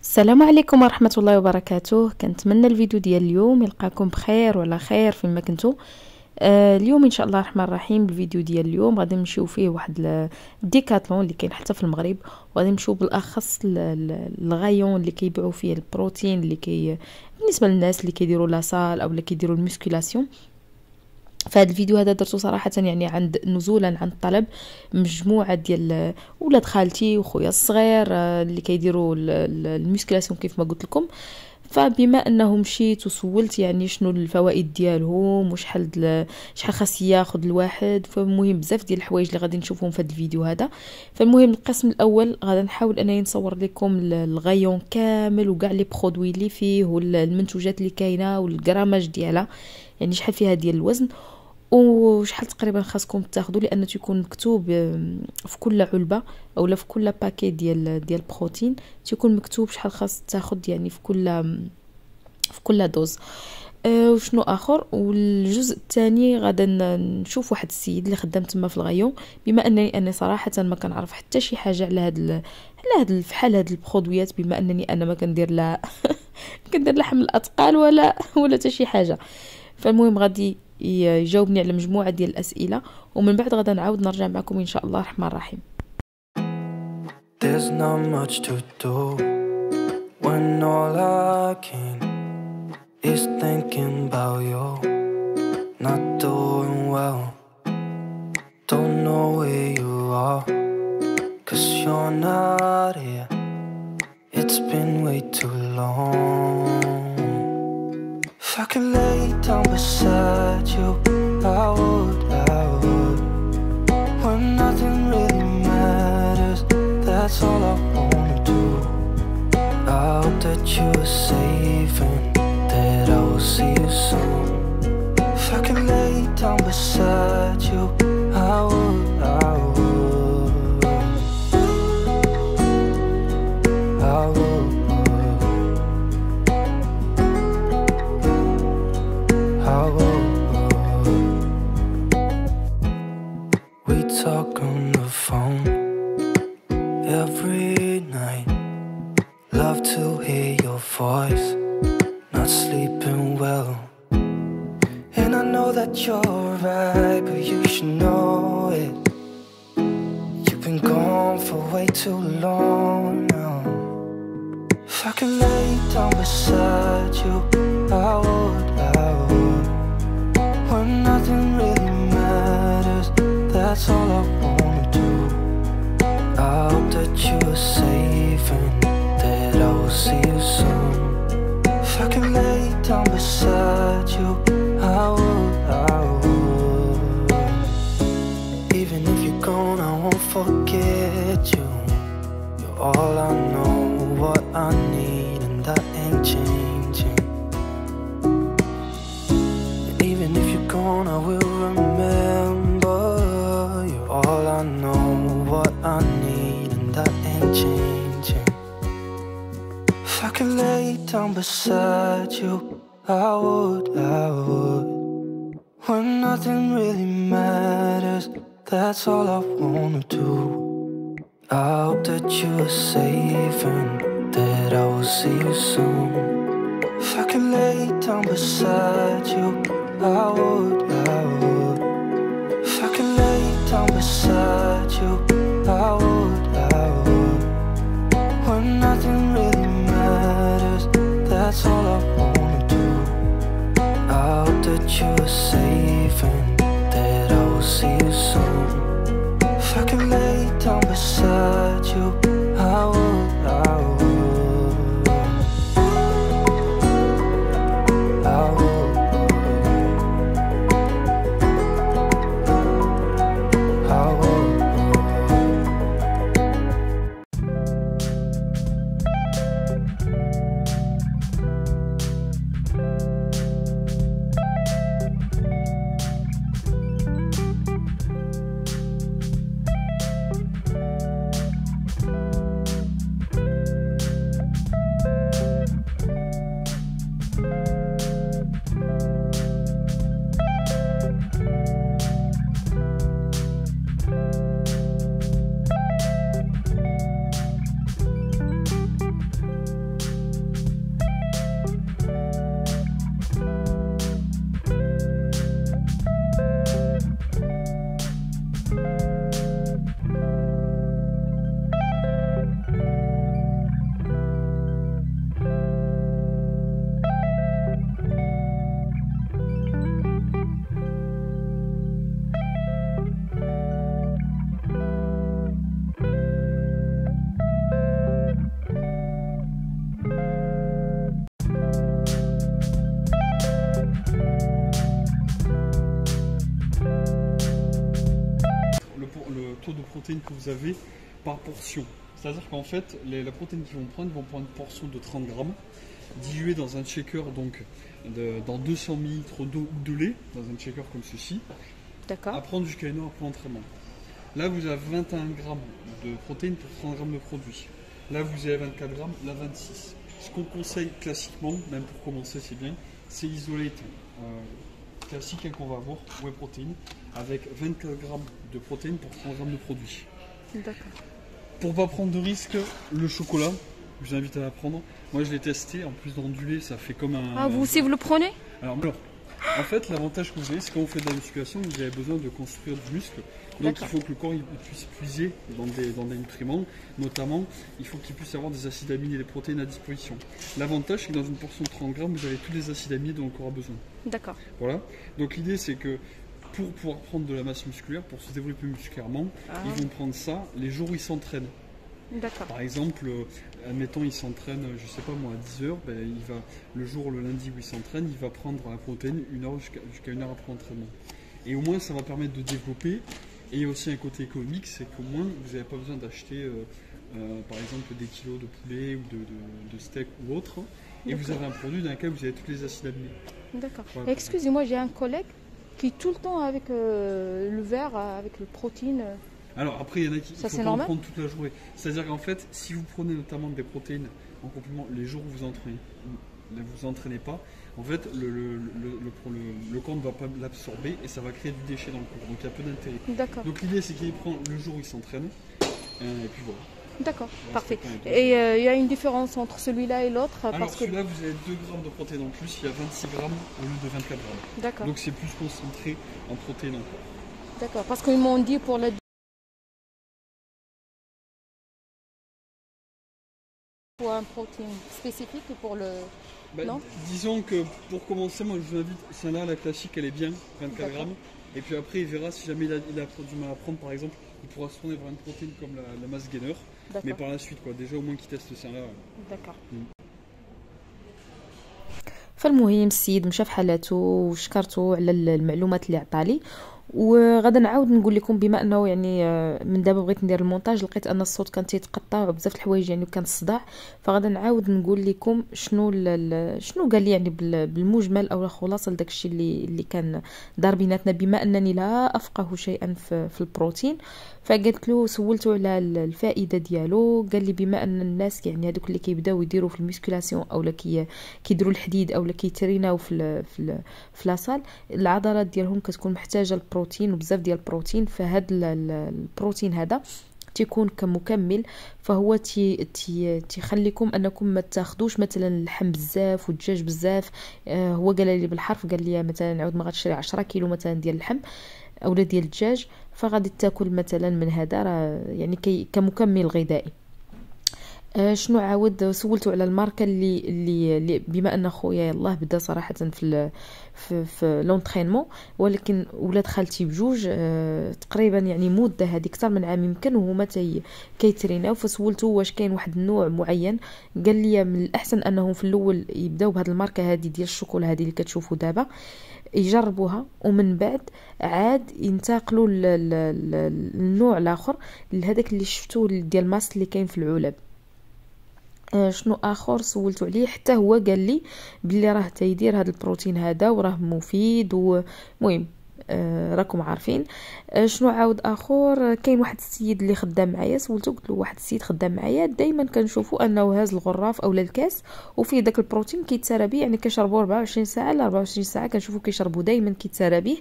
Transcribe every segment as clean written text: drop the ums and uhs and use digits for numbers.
السلام عليكم ورحمة الله وبركاته. كنتمنى الفيديو ديال اليوم يلقاكم بخير وعلى خير فيما كنتو. اليوم ان شاء الله الرحمن الرحيم الفيديو ديال اليوم غادي نمشيو فيه واحد الديكاتلون اللي كاين حتى في المغرب، وغادي نمشيو بالاخص الغايون اللي كيبيعوا فيه البروتين بالنسبه للناس اللي كيديروا لاصال او اللي كيديروا المسكولاسيون. فهاد الفيديو هذا درتو صراحه يعني نزولا عن طلب مجموعه ديال ولاد خالتي وخويا الصغير اللي كيديروا المسكولاسيون كيف ما قلت لكم. فبما انه مشيت وسولت يعني شنو الفوائد ديالهم وشحال خاص ياخذ الواحد، فالمهم بزاف ديال الحوايج اللي غادي نشوفهم في هذا الفيديو هذا. فالمهم القسم الاول غادي نحاول انني نصور لكم الغايون كامل وكاع لي برودوي اللي فيه والمنتوجات اللي كاينه والغراماج ديالها، يعني شحال فيها ديال الوزن وشحال تقريبا خاصكم تاخذوا، لان تيكون مكتوب في كل علبه اولا في كل باكيت ديال بروتين تيكون مكتوب شحال خاص تاخذ يعني في كل دوز. وشنو اخر. والجزء الثاني غادا نشوف واحد السيد اللي خدام تما في الغايون، بما انني صراحه ما كنعرف حتى شي حاجه على هاد الفحال هاد البرودويات، بما انني انا ما كندير لا كندير لا حمل الاثقال ولا حتى شي حاجه. فالمهم غادي يجاوبني على مجموعه ديال الاسئله، ومن بعد غادا نعاود نرجع معكم ان شاء الله الرحمن الرحيم. There's not much to do when all I can is thinking about you. Not doing well, don't know where you are, 'cause you're not here. It's been way too long. If I could lay down beside you, I would. When nothing really matters, that's all I wanna do. I hope that you're safe and that I will see you soon. If I could lay down beside you, I would. I would. We talk on the phone every night. Love to hear your voice. Not sleeping well, and I know that you're right, but you should know it. You've been gone for way too long now. If I could lay down beside you, I would. When nothing really matters, that's all I wanna do. I hope that you're safe and that I will see you soon. If I could lay down beside you, I would. Even if you're gone, I won't forget you. You're all I know, what I need, and that ain't changing. And even if you're gone, I will remember. You're all I know, what I need, and that ain't changing. If I could lay down beside you, I would. When nothing really matters, that's all I wanna do. I hope that you're safe and that I will see you soon. If I could lay down beside you, I would. If I could lay down beside you, I would. When nothing really matters, that's all I wanna do. I hope that you're safe and that I will see you soon. If I could lay down beside you, I would. protéines que vous avez par portion. C'est-à-dire qu'en fait, la protéine qu'ils vont prendre une portion de 30 grammes, diluée dans un shaker, donc dans 200 ml d'eau ou de lait, dans un shaker comme ceci, à prendre jusqu'à 1 heure après l'entraînement. Là, vous avez 21 grammes de protéines pour 30 grammes de produit. Là, vous avez 24 grammes, là 26. Ce qu'on conseille classiquement, même pour commencer, c'est bien, c'est l'isolate classique qu'on va avoir, whey protéine, avec 24 grammes de protéines pour 30 grammes de produit. D'accord. Pour pas prendre de risque, le chocolat, je vous invite à la prendre. Moi, je l'ai testé, en plus dans du lait, ça fait comme un... Ah, vous aussi, vous le prenez? Alors, en fait, l'avantage que vous avez, c'est quand vous faites de la musculation, vous avez besoin de construire du muscle. Donc, il faut que le corps il puisse puiser dans des nutriments. Notamment, il faut qu'il puisse avoir des acides aminés et des protéines à disposition. L'avantage, c'est que dans une portion de 30 grammes, vous avez tous les acides aminés dont le corps a besoin. D'accord. Voilà. Donc, l'idée, c'est que pour pouvoir prendre de la masse musculaire, pour se développer musculairement, ils vont prendre ça les jours où ils s'entraînent. D'accord. Par exemple, admettons, il s'entraîne, je sais pas moi, à 10 heures, ben, le lundi où il s'entraîne, il va prendre la protéine jusqu'à 1 heure après l'entraînement. Et au moins, ça va permettre de développer. Et il y a aussi un côté économique, c'est qu'au moins, vous n'avez pas besoin d'acheter, par exemple, des kilos de poulet ou de steak ou autre. Et vous avez un produit dans lequel vous avez tous les acides aminés. D'accord. Voilà. Excusez-moi, j'ai un collègue qui est tout le temps avec le verre, avec le protéine. Alors après, il y en a qui faut pas en prendre toute la journée. C'est-à-dire qu'en fait, si vous prenez notamment des protéines en complément les jours où vous entraînez pas, en fait, le corps ne va pas l'absorber et ça va créer du déchet dans le corps. Donc il y a peu d'intérêt. D'accord. Donc l'idée, c'est qu'il prend le jour où il s'entraîne. Et puis voilà. D'accord, parfait. Et il y a une différence entre celui-là et l'autre? Alors celui-là, vous avez 2 grammes de protéines en plus, il y a 26 grammes au lieu de 24 grammes. D'accord. Donc c'est plus concentré en protéines encore. D'accord, parce qu'ils m'ont dit pour la... Pour un protéine spécifique ou pour le... non, disons que pour commencer, moi je vous invite, celle-là, la classique, elle est bien, 24 grammes. Et puis après, il verra si jamais il a du mal à prendre, par exemple, il pourra se tourner vers une protéine comme la masse gainer. Mais par la suite, quoi. Déjà au moins qu'il teste celle-là. D'accord. فالمهم السيد مشى في حالته وشكرته على المعلومات اللي عطالي. وغدا نعاود نقول لكم بما انه يعني من دابا بغيت ندير المونتاج لقيت ان الصوت كان تيتقطع وبزاف الحوايج يعني وكان الصداع. فغدا نعاود نقول لكم شنو قال لي يعني بالمجمل او الخلاصه لداك الشيء اللي كان دار بيناتنا بما انني لا افقه شيئا في البروتين. فقلت له سولته على الفائده ديالو. قال لي بما ان الناس يعني هذوك اللي كيبداو يديروا في الميسكولاسيون او كيديروا الحديد او كيتريناو في لاصال العضلات ديالهم كتكون محتاجه البروتين وبزاف ديال البروتين. فهاد البروتين هذا تيكون كمكمل فهو تيخليكم انكم ما تاخذوش مثلا اللحم بزاف والدجاج بزاف. هو قال لي بالحرف قال لي مثلا نعاود ما غتشري 10 كيلو مثلا ديال اللحم اولا ديال الدجاج فغادي تاكل مثلا من هذا يعني كمكمل غذائي. شنو عاود سولته على الماركه اللي بما ان خويا يلاه بدا صراحه في لونطرينمون ولكن ولاد خالتي بجوج تقريبا يعني مده هذه اكثر من عام يمكن وهما كيتريناو. فسولته واش كاين واحد النوع معين. قال لي من الاحسن انهم في الاول يبداو بهذه الماركه هذه ديال الشوكولا هذه اللي كتشوفوا دابا يجربوها ومن بعد عاد ينتقلوا للنوع الاخر لهذاك اللي شفتوه ديال الماست اللي كاين في العلب. شنو اخر سولته عليه حتى هو قال لي بلي راه تيدير هذا البروتين هذا وراه مفيد. ومهم راكم عارفين. شنو عاود اخر كاين واحد السيد اللي خدام معايا سولته قلت له واحد السيد خدام معايا دائما كنشوفوا انه هاز الغراف اولا الكاس وفيه داك البروتين كيتسارى به يعني كيشربوا 24 ساعه ل 24 ساعه كنشوفوا كيشربوا دائما كيتسارى به.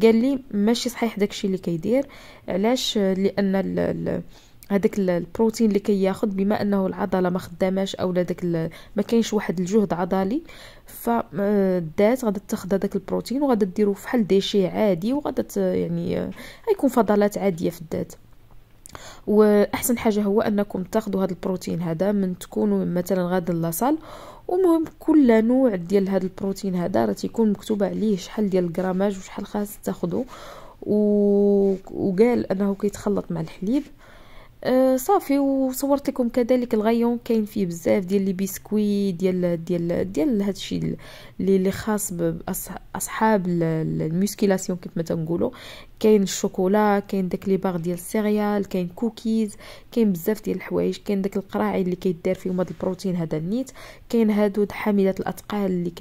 قال لي ماشي صحيح داكشي اللي كيدير. علاش؟ لان هذاك البروتين اللي كياخذ بما انه العضله ما خداماش او داك ما كاينش واحد الجهد عضلي فالذات غادا تاخذ هذاك البروتين وغادا ديرو فحال ديشي عادي وغادا يعني غيكون فضلات عاديه في الذات. واحسن حاجه هو انكم تاخذوا هذا البروتين هذا من تكونوا مثلا غادا لاصال. ومهم كل نوع ديال هذا البروتين هذا راه تيكون مكتوب عليه شحال ديال الغراماج وشحال خاص تاخذوا. وقال انه كيتخلط مع الحليب. صافي. وصورت لكم كذلك الغيون كاين فيه بزاف ديال لي بسكوي ديال هادشي اللي خاص باصحاب الميسكيلاسيون كيف ما تنقولوا. كاين الشوكولا، كاين داك لي باغ ديال السيريال، كاين كوكيز، كاين بزاف ديال الحوايج. كاين داك القراعي اللي كيدار فيهم هذا البروتين هذا النيت. كاين هادو حاملات الاثقال اللي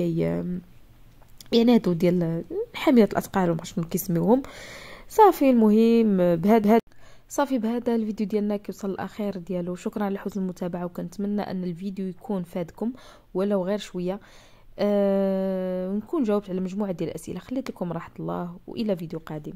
يعني هادو ديال حاملات الاثقال وما شنو كيسميوهم. صافي المهم بهذا الفيديو ديالنا كيوصل الاخير ديالو. شكرا على حسن المتابعه، وكنتمنى ان الفيديو يكون فادكم ولو غير شويه. ونكون جاوبت على مجموعه ديال الاسئله. خليت لكم راحه الله، والى فيديو قادم.